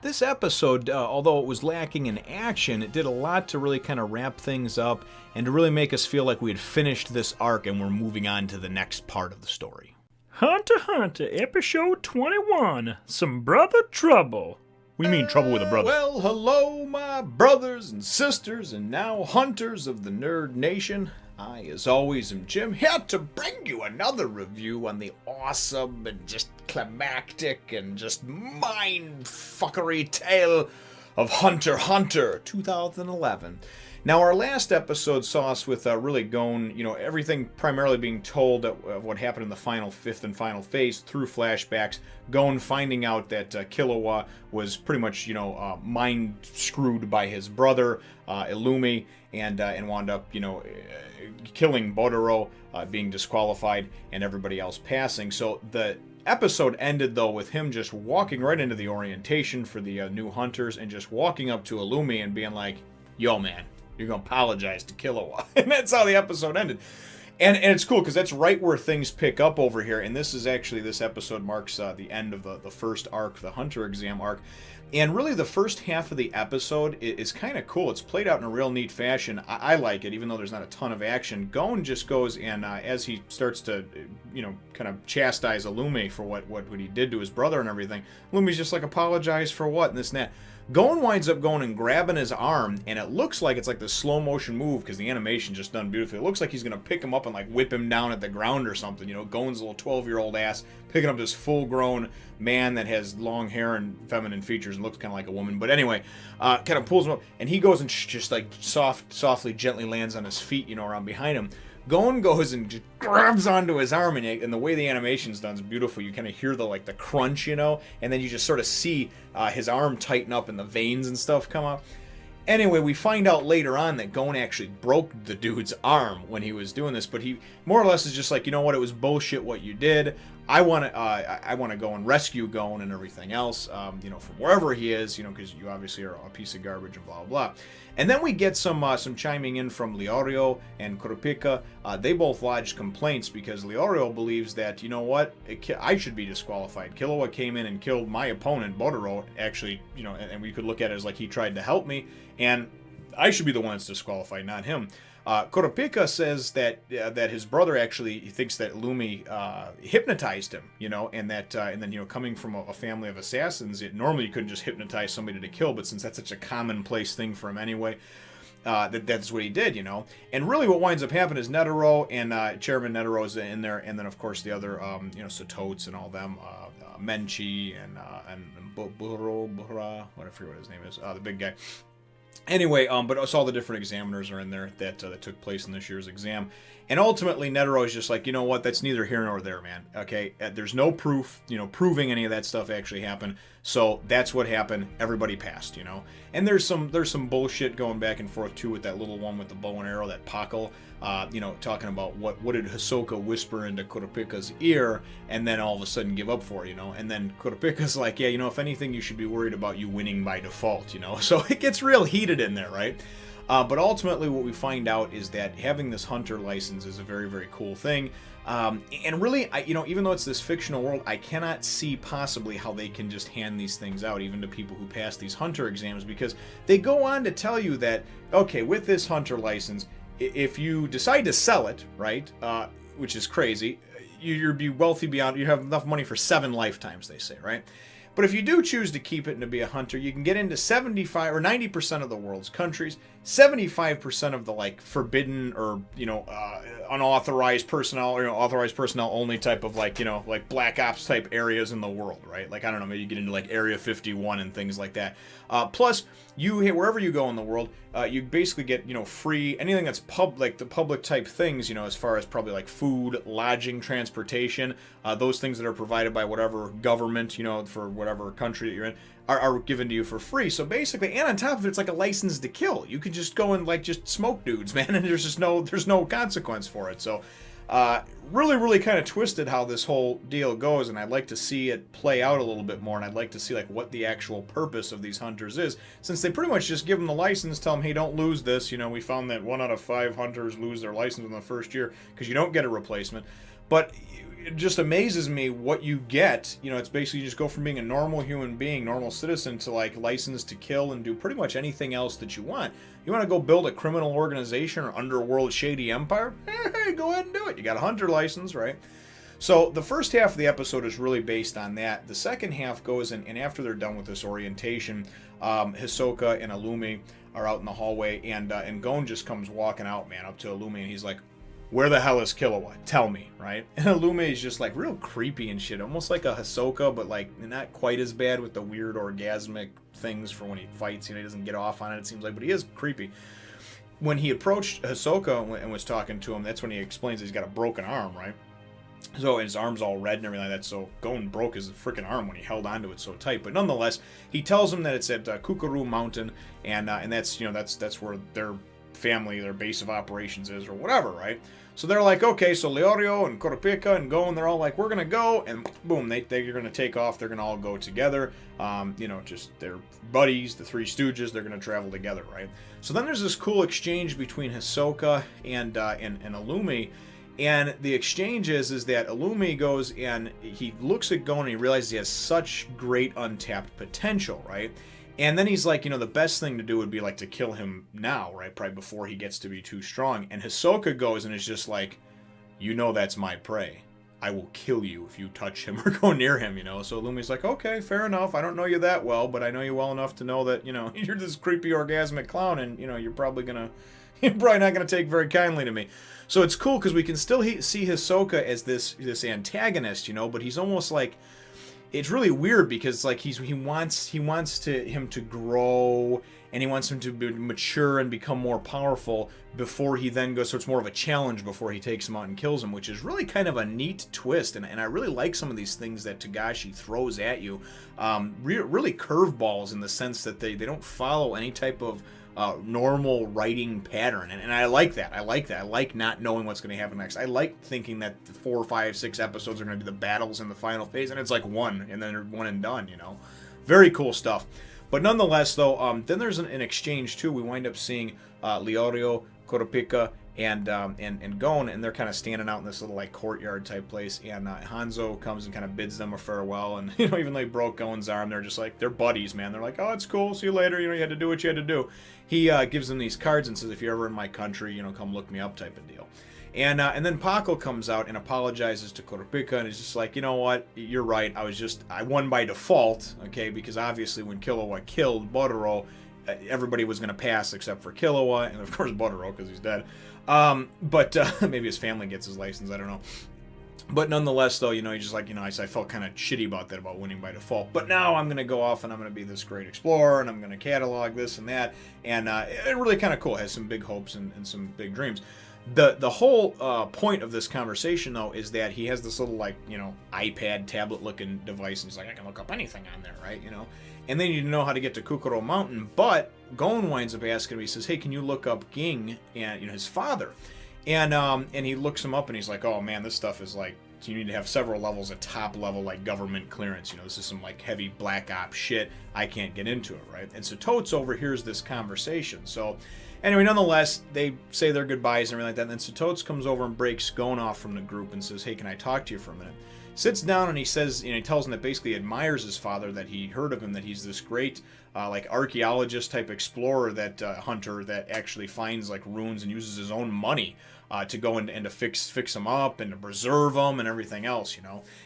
This episode, although it was lacking in action, it did a lot to really kind of wrap things up and to really make us feel like we had finished this arc and we're moving on to the next part of the story. Hunter x Hunter, episode 21, Some Brother Trouble. We mean trouble with a brother. Well, hello, my brothers and sisters and now hunters of the Nerd Nation. I, as always, am Jim, here to bring you another review on the awesome and just climactic and just mind-fuckery tale of Hunter x Hunter 2011. Now, our last episode saw us with really Gon, everything primarily being told of what happened in the fifth and final phase through flashbacks. Gon finding out that Killua was pretty much, mind screwed by his brother, Illumi, and wound up, killing Bodoro, being disqualified, and everybody else passing. So the episode ended, though, with him just walking right into the orientation for the new hunters and just walking up to Illumi and being like, yo, man, you're going to apologize to Killua. And that's how the episode ended. And it's cool because that's right where things pick up over here. And this episode marks the end of the first arc, the Hunter exam arc. And really the first half of the episode is kind of cool. It's played out in a real neat fashion. I like it, even though there's not a ton of action. Gon just goes and as he starts to, kind of chastise Illumi for what he did to his brother and everything, Illumi's just like, apologize for what, and this and that. Gon winds up going and grabbing his arm, and it looks like it's like this slow motion move because the animation's just done beautifully. It looks like he's going to pick him up and like whip him down at the ground or something. Gon's little 12-year-old ass picking up this full-grown man that has long hair and feminine features and looks kind of like a woman. But anyway, kind of pulls him up, and he goes and just like softly, gently lands on his feet, around behind him. Gon goes and just grabs onto his arm, and the way the animation's done is beautiful. You kind of hear the crunch, and then you just sort of see his arm tighten up and the veins and stuff come up. Anyway, we find out later on that Gon actually broke the dude's arm when he was doing this, but he more or less is just like, you know what, it was bullshit what you did. I want to go and rescue Gon and everything else, from wherever he is, because you obviously are a piece of garbage and blah, blah, blah. And then we get some chiming in from Leorio and Kurapika. They both lodged complaints because Leorio believes that, I should be disqualified. Killua came in and killed my opponent, Bodoro, actually, and we could look at it as like he tried to help me, and I should be the one that's disqualified, not him. Kurapika says that his brother actually thinks that Illumi hypnotized him, and then coming from a family of assassins, normally you couldn't just hypnotize somebody to kill, but since that's such a commonplace thing for him anyway, that's what he did, And really what winds up happening is Netero and Chairman Netero is in there, and then of course the other, Satotes and all them, Menchi and Bura, what I forget what his name is, the big guy. Anyway, but us all the different examiners are in there that took place in this year's exam. And ultimately, Netero is just like, you know what, that's neither here nor there, man. Okay, there's no proof, proving any of that stuff actually happened. So that's what happened. Everybody passed, And there's some bullshit going back and forth, too, with that little one with the bow and arrow, that Paco, talking about what did Hisoka whisper into Kurapika's ear and then all of a sudden give up for, And then Kurapika's like, yeah, if anything, you should be worried about you winning by default, So it gets real heated in there, right? But ultimately what we find out is that having this hunter license is a very, very cool thing. And really, even though it's this fictional world, I cannot see possibly how they can just hand these things out, even to people who pass these hunter exams, because they go on to tell you that, okay, with this hunter license, if you decide to sell it, right, which is crazy, you'd be wealthy beyond, you have enough money for 7 lifetimes, they say, right? But if you do choose to keep it and to be a hunter, you can get into 75 or 90% of the world's countries, 75% of the forbidden or unauthorized personnel or authorized personnel only type of like Black Ops type areas in the world, right? Like I don't know, maybe you get into Area 51 and things like that. Plus, wherever you go in the world, you basically get free anything that's the public type things, as far as probably food, lodging, transportation, those things that are provided by whatever government, for whatever country that you're in, are given to you for free. So basically, and on top of it, it's like a license to kill. You could just go and just smoke dudes, man, and there's no consequence for it. So really, really kind of twisted how this whole deal goes, and I'd like to see it play out a little bit more, and I'd like to see what the actual purpose of these hunters is, since they pretty much just give them the license, tell them, hey, don't lose this. We found that 1 out of 5 hunters lose their license in the first year because you don't get a replacement. But it just amazes me what you get. You know, it's basically you just go from being a normal human being, normal citizen, to like licensed to kill and do pretty much anything else that you want. You want to go build a criminal organization or underworld shady empire? Hey, go ahead and do it. You got a hunter license, right? So the first half of the episode is really based on that. The second half goes and after they're done with this orientation, Hisoka and Illumi are out in the hallway, and Gon just comes walking out, man, up to Illumi, and he's like, "Where the hell is Killua? Tell me," right? And Illumi is just like real creepy and shit, almost like a Hisoka, but like not quite as bad with the weird orgasmic things for when he fights. You know, he doesn't get off on it seems like, but he is creepy. When he approached Hisoka and was talking to him, that's when he explains he's got a broken arm, right? So his arm's all red and everything like that. So Gon broke his freaking arm when he held onto it so tight. But nonetheless, he tells him that it's at Kukuru Mountain, and that's that's where their family, their base of operations is, or whatever, right? So they're like, okay, so Leorio and Kurapika and Gon, they're all like, we're gonna go, and boom, they're gonna take off. They're gonna all go together. Just they're buddies, the Three Stooges. They're gonna travel together, right? So then there's this cool exchange between Hisoka and Illumi. And the exchange is that Illumi goes and he looks at Gon and he realizes he has such great untapped potential, right? And then he's like, the best thing to do would be like to kill him now, right? Probably before he gets to be too strong. And Hisoka goes and is just like, that's my prey. I will kill you if you touch him or go near him, So Illumi's like, okay, fair enough. I don't know you that well, but I know you well enough to know that, you're this creepy orgasmic clown and, you're probably not going to take very kindly to me. So it's cool because we can still see Hisoka as this antagonist, but he's almost like, it's really weird because like he wants him to grow and he wants him to be mature and become more powerful before he then goes. So it's more of a challenge before he takes him out and kills him, which is really kind of a neat twist. And I really like some of these things that Togashi throws at you. Really curveballs in the sense that they don't follow any type of normal writing pattern, and I like that. I like not knowing what's going to happen next. I like thinking that 4, 5, 6 episodes are going to be the battles in the final phase, and it's like one, and then one and done. Very cool stuff. But nonetheless, though, then there's an exchange too. We wind up seeing Leorio, Kurapika, and Gon, and they're kind of standing out in this little like courtyard type place, and Hanzo comes and kind of bids them a farewell, and even though he broke Gon's arm, they're just like, they're buddies, man. They're like, oh, it's cool, see you later, you had to do what you had to do. He gives them these cards and says, if you're ever in my country, come look me up type of deal. And then Paco comes out and apologizes to Kurapika, and he's just like, you know what, you're right, I won by default, okay, because obviously when Killua killed Bororo, everybody was going to pass except for Killua, and of course Bororo, because he's dead. But maybe his family gets his license, I don't know. But nonetheless, though, he's just like, I felt kind of shitty about that, about winning by default. But now I'm going to go off and I'm going to be this great explorer, and I'm going to catalog this and that. And it really kind of cool. It has some big hopes and some big dreams. The whole point of this conversation, though, is that he has this little, like, iPad tablet-looking device, and he's like, I can look up anything on there, right, And then you need to know how to get to Kukuro Mountain, but Gon winds up asking him, he says, hey, can you look up Ging and, his father? And he looks him up, and he's like, oh, man, this stuff is like, you need to have several levels of top level, like, government clearance. This is some, like, heavy black ops shit. I can't get into it, right? And so Totes overhears this conversation. So anyway, nonetheless, they say their goodbyes and everything like that. And then so Totes comes over and breaks Gon off from the group and says, hey, can I talk to you for a minute? Sits down and he says, he tells him that basically he admires his father, that he heard of him, that he's this great, like, archaeologist type explorer, that hunter that actually finds, like, ruins and uses his own money to go and to fix them up and to preserve them and everything else,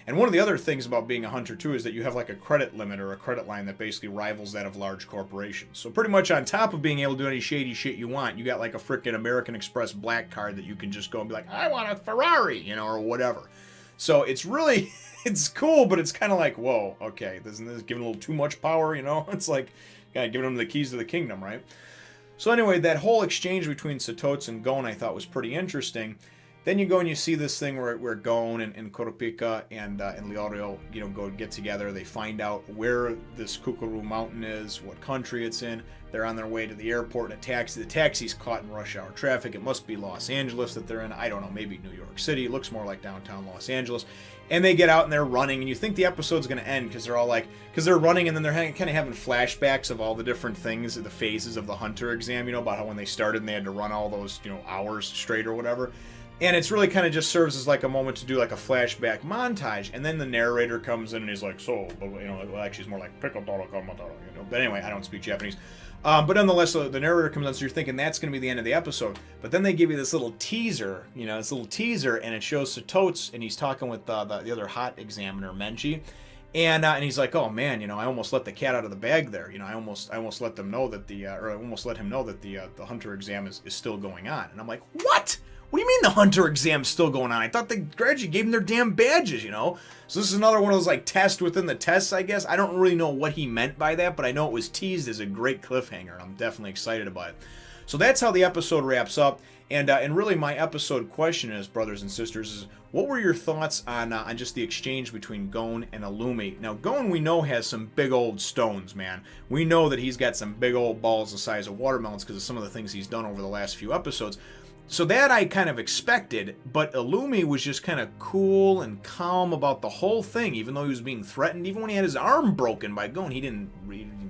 And one of the other things about being a hunter, too, is that you have, like, a credit limit or a credit line that basically rivals that of large corporations. So pretty much on top of being able to do any shady shit you want, you got, like, a frickin' American Express black card that you can just go and be like, I want a Ferrari, or whatever. So it's really, it's cool, but it's kind of like, whoa, okay, isn't this giving a little too much power, It's like, giving them the keys to the kingdom, right? So anyway, that whole exchange between Satotes and Gon I thought was pretty interesting. Then you go and you see this thing where Gon and Kurapika and Leorio, go get together. They find out where this Kukuru Mountain is, what country it's in. They're on their way to the airport in a taxi. The taxi's caught in rush hour traffic. It must be Los Angeles that they're in. I don't know, maybe New York City. It looks more like downtown Los Angeles. And they get out and they're running, and you think the episode's going to end because they're all like, because they're running, and then they're kind of having flashbacks of all the different things, the phases of the hunter exam, about how when they started and they had to run all those, hours straight or whatever. And it's really kind of just serves as like a moment to do like a flashback montage, and then the narrator comes in and he's like, so, well, actually it's more like pickle toro kamataro, But anyway, I don't speak Japanese. But nonetheless, the narrator comes on, so you're thinking that's going to be the end of the episode. But then they give you this little teaser, and it shows Satotes, and he's talking with the other hot examiner, Menchi. And he's like, oh man, I almost let the cat out of the bag there. I almost let them know that I almost let him know that the hunter exam is still going on. And I'm like, what? What do you mean the hunter exam's still going on? I thought they gradually gave them their damn badges, So this is another one of those like tests within the tests, I guess. I don't really know what he meant by that, but I know it was teased as a great cliffhanger, and I'm definitely excited about it. So that's how the episode wraps up. And really my episode question is, brothers and sisters, is what were your thoughts on just the exchange between Gon and Illumi? Now, Gon, we know, has some big old stones, man. We know that he's got some big old balls the size of watermelons because of some of the things he's done over the last few episodes. So that I kind of expected, but Illumi was just kind of cool and calm about the whole thing, even though he was being threatened. Even when he had his arm broken by Gon, he didn't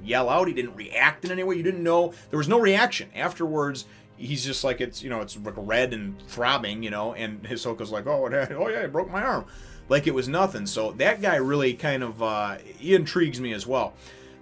yell out, he didn't react in any way. You didn't know, there was no reaction. Afterwards, he's just like, it's like red and throbbing, and Hisoka's like, oh yeah, I broke my arm. Like it was nothing. So that guy really kind of, he intrigues me as well.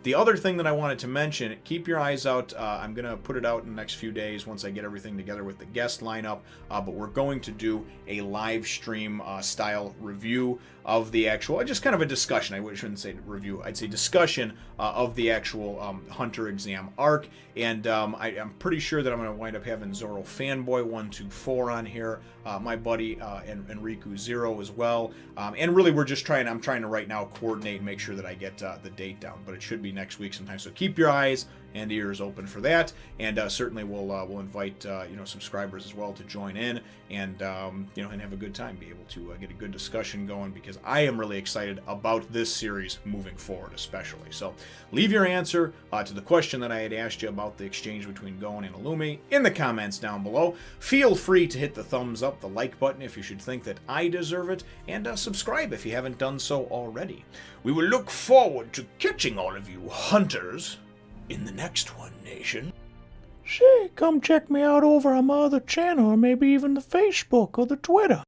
The other thing that I wanted to mention, keep your eyes out. I'm going to put it out in the next few days once I get everything together with the guest lineup. But we're going to do a live stream style review of the actual, just kind of a discussion. I shouldn't say review. I'd say discussion of the actual Hunter exam arc. And I'm pretty sure that I'm going to wind up having Zoro Fanboy 124 on here. My buddy Enriku Zero as well. And really I'm trying to right now coordinate and make sure that I get the date down. But it should be next week sometime. So keep your eyes and ears open for that. And certainly we'll invite subscribers as well to join in and and have a good time, be able to get a good discussion going, because I am really excited about this series moving forward, especially. So leave your answer to the question that I had asked you about the exchange between Gon and Illumi in the comments down below. Feel free to hit the thumbs up, the like button if you should think that I deserve it, and subscribe if you haven't done so already. We will look forward to catching all of you hunters in the next one, Nation. Say, come check me out over on my other channel, or maybe even the Facebook or the Twitter.